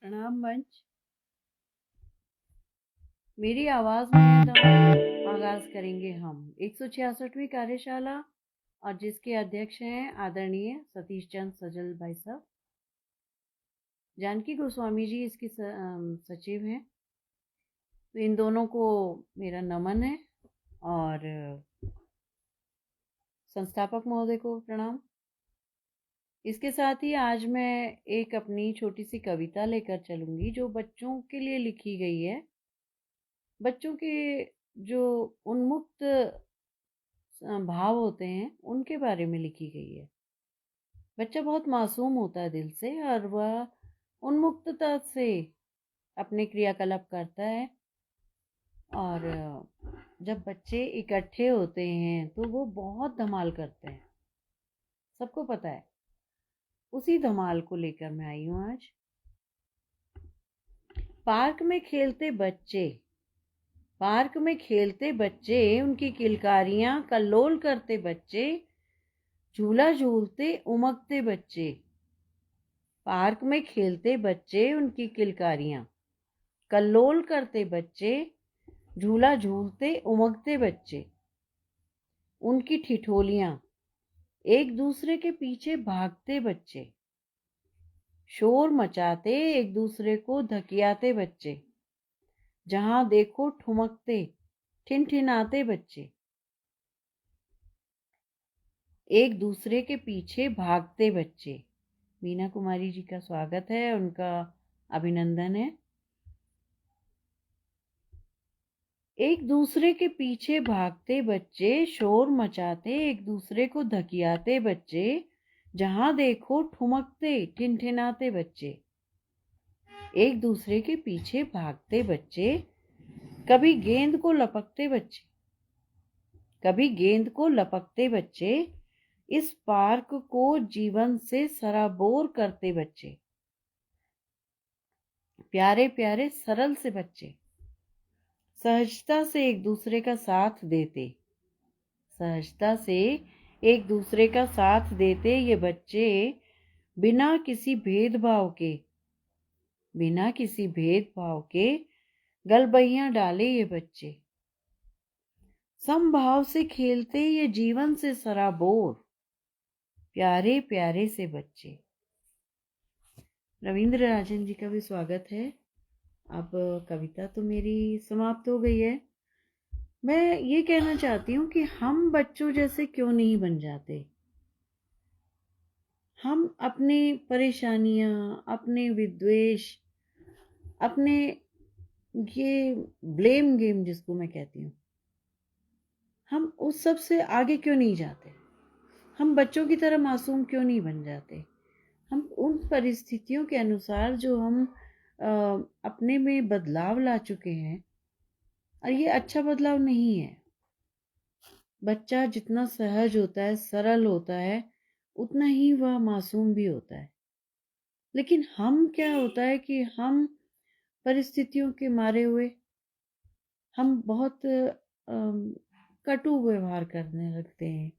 प्रणाम मंच। मेरी आवाज में तो आगाज करेंगे हम 166वीं कार्यशाला और जिसके अध्यक्ष हैं आदरणीय सतीश चंद्र सजल भाई साहब। जानकी गोस्वामी जी इसकी सचिव हैं। तो इन दोनों को मेरा नमन है और संस्थापक महोदय को प्रणाम। इसके साथ ही आज मैं एक अपनी छोटी सी कविता लेकर चलूंगी जो बच्चों के लिए लिखी गई है। बच्चों के जो उन्मुक्त भाव होते हैं उनके बारे में लिखी गई है। बच्चा बहुत मासूम होता है दिल से और वह उन्मुक्तता से अपने क्रियाकलाप करता है। और जब बच्चे इकट्ठे होते हैं तो वो बहुत धमाल करते हैं, सबको पता है। उसी धमाल को लेकर मैं आई हूँ आज। पार्क में खेलते बच्चे, पार्क में खेलते बच्चे, उनकी किलकारियां कल्लोल करते बच्चे, झूला झूलते उमगते बच्चे। पार्क में खेलते बच्चे, उनकी किलकारियां कल्लोल करते बच्चे, झूला झूलते उमगते बच्चे। उनकी ठिठोलियां एक दूसरे के पीछे भागते बच्चे, शोर मचाते एक दूसरे को धकियाते बच्चे, जहां देखो ठुमकते ठिनठिनाते बच्चे। एक दूसरे के पीछे भागते बच्चे। मीना कुमारी जी का स्वागत है, उनका अभिनंदन है। एक दूसरे के पीछे भागते बच्चे, शोर मचाते एक दूसरे को धकियाते बच्चे, जहां देखो ठुमकते ठिनठिनाते बच्चे। एक दूसरे के पीछे भागते बच्चे, कभी गेंद को लपकते बच्चे, कभी गेंद को लपकते बच्चे, इस पार्क को जीवन से सराबोर करते बच्चे। प्यारे प्यारे सरल से बच्चे, सहजता से एक दूसरे का साथ देते, सहजता से एक दूसरे का साथ देते ये बच्चे, बिना किसी भेदभाव के, बिना किसी भेदभाव के गलबहियां डाले ये बच्चे। समभाव से खेलते ये जीवन से सराबोर, प्यारे प्यारे से बच्चे। रविंद्र राजन जी का भी स्वागत है। अब कविता तो मेरी समाप्त हो गई है। मैं ये कहना चाहती हूँ कि हम बच्चों जैसे क्यों नहीं बन जाते। हम अपनी परेशानियां, अपने विद्वेष, अपने ये ब्लेम गेम जिसको मैं कहती हूँ, हम उस सब से आगे क्यों नहीं जाते। हम बच्चों की तरह मासूम क्यों नहीं बन जाते। हम उन परिस्थितियों के अनुसार जो हम अपने में बदलाव ला चुके हैं, और ये अच्छा बदलाव नहीं है। बच्चा जितना सहज होता है, सरल होता है, उतना ही वह मासूम भी होता है। लेकिन हम क्या होता है कि हम परिस्थितियों के मारे हुए हम बहुत कटु व्यवहार करने लगते हैं।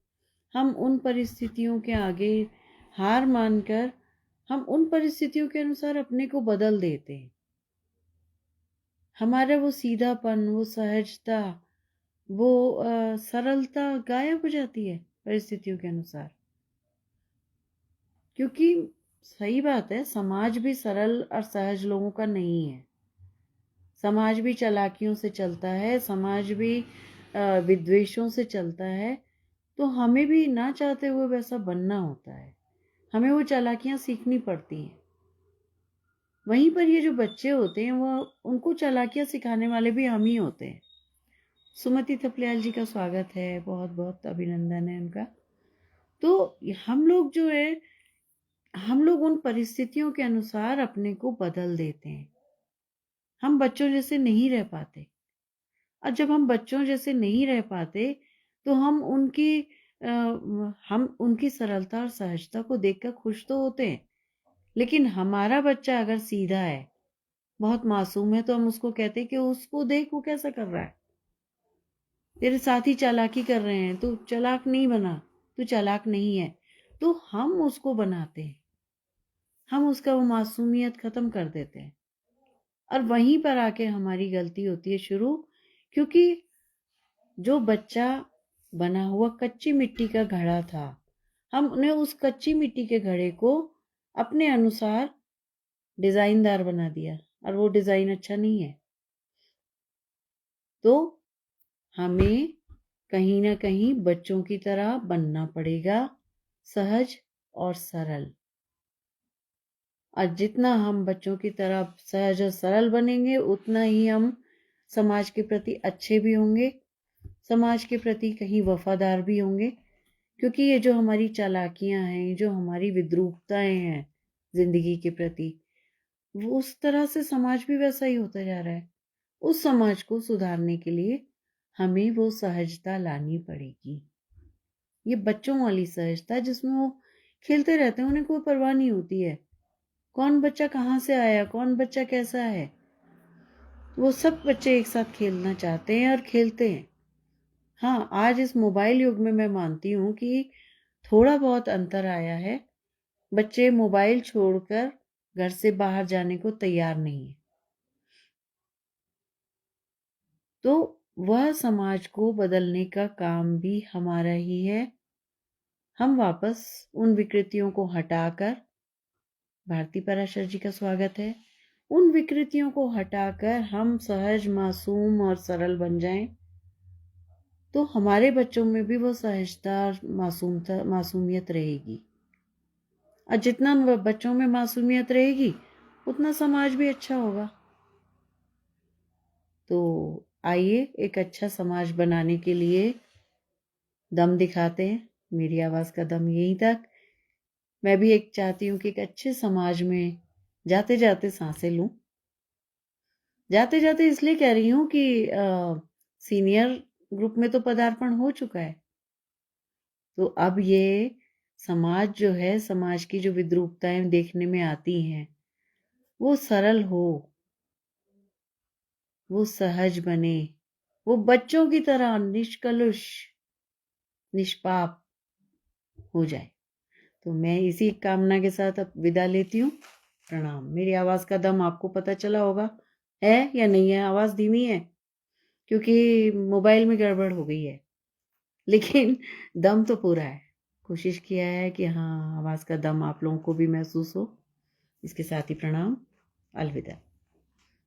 हम उन परिस्थितियों के आगे हार मानकर हम उन परिस्थितियों के अनुसार अपने को बदल देते हैं। हमारा वो सीधापन, वो सहजता, वो सरलता गायब हो जाती है परिस्थितियों के अनुसार। क्योंकि सही बात है, समाज भी सरल और सहज लोगों का नहीं है। समाज भी चालाकियों से चलता है, समाज भी विद्वेषों से चलता है। तो हमें भी ना चाहते हुए वैसा बनना होता है। हमें वो चालाकियां सीखनी पड़ती हैं। वहीं पर ये जो बच्चे होते हैं, वो उनको चालाकियां सिखाने वाले भी हम ही होते हैं। सुमति थपलियाल जी का स्वागत है, बहुत बहुत अभिनंदन है उनका। तो हम लोग जो है, हम लोग उन परिस्थितियों के अनुसार अपने को बदल देते हैं। हम बच्चों जैसे नहीं रह पाते। और जब हम बच्चों जैसे नहीं रह पाते तो हम उनकी सरलता और सहजता को देखकर खुश तो होते हैं। लेकिन हमारा बच्चा अगर सीधा है, बहुत मासूम है, तो हम उसको कहते हैं कि उसको देख वो कैसा कर रहा है, तेरे साथी चालाकी कर रहे हैं, तू चालाक नहीं बना, तू चालाक नहीं है। तो हम उसको बनाते हैं, हम उसका वो मासूमियत ख़त्म कर देते हैं और वहीं पर आके हमारी गलती होती है शुरू, क्योंकि जो बच्चा बना हुआ कच्ची मिट्टी का घड़ा था, हमने उस कच्ची मिट्टी के घड़े को अपने अनुसार डिज़ाइनदार बना दिया और वो डिज़ाइन अच्छा नहीं है। तो हमें कहीं न कहीं बच्चों की तरह बनना पड़ेगा, सहज और सरल। और जितना हम बच्चों की तरह सहज और सरल बनेंगे, उतना ही हम समाज के प्रति अच्छे भी होंगे, समाज के प्रति कहीं वफ़ादार भी होंगे। क्योंकि ये जो हमारी चालाकियाँ हैं, जो हमारी विद्रूपताएँ हैं ज़िंदगी के प्रति, वो उस तरह से समाज भी वैसा ही होता जा रहा है। उस समाज को सुधारने के लिए हमें वो सहजता लानी पड़ेगी। ये बच्चों वाली सहजता जिसमें वो खेलते रहते हैं, उन्हें कोई परवाह नहीं होती है कौन बच्चा कहाँ से आया, कौन बच्चा कैसा है। वो सब बच्चे एक साथ खेलना चाहते हैं और खेलते हैं। हाँ, आज इस मोबाइल युग में मैं मानती हूँ कि थोड़ा बहुत अंतर आया है। बच्चे मोबाइल छोड़कर घर से बाहर जाने को तैयार नहीं है। तो वह समाज को बदलने का काम भी हमारा ही है। हम वापस उन विकृतियों को हटाकर, भारती पराशर जी का स्वागत है, उन विकृतियों को हटाकर हम सहज, मासूम और सरल बन जाएं, तो हमारे बच्चों में भी वो सहजता और मासूमियत रहेगी। और जितना बच्चों में मासूमियत रहेगी, उतना समाज भी अच्छा होगा। तो आइए एक अच्छा समाज बनाने के लिए दम दिखाते हैं। मेरी आवाज़ का दम यहीं तक। मैं भी एक चाहती हूँ कि एक अच्छे समाज में जाते जाते सांसें लूं। जाते जाते इसलिए कह रही हूँ कि सीनियर ग्रुप में तो पदार्पण हो चुका है। तो अब ये समाज जो है, समाज की जो विद्रूपताएं देखने में आती हैं, वो सरल हो, वो सहज बने, वो बच्चों की तरह निष्कलुष, निष्पाप हो जाए। तो मैं इसी कामना के साथ अब विदा लेती हूँ। प्रणाम। मेरी आवाज़ का दम आपको पता चला होगा, है या नहीं है? आवाज़ धीमी है क्योंकि मोबाइल में गड़बड़ हो गई है, लेकिन दम तो पूरा है। कोशिश किया है कि हाँ, आवाज़ का दम आप लोगों को भी महसूस हो। इसके साथ ही प्रणाम, अलविदा।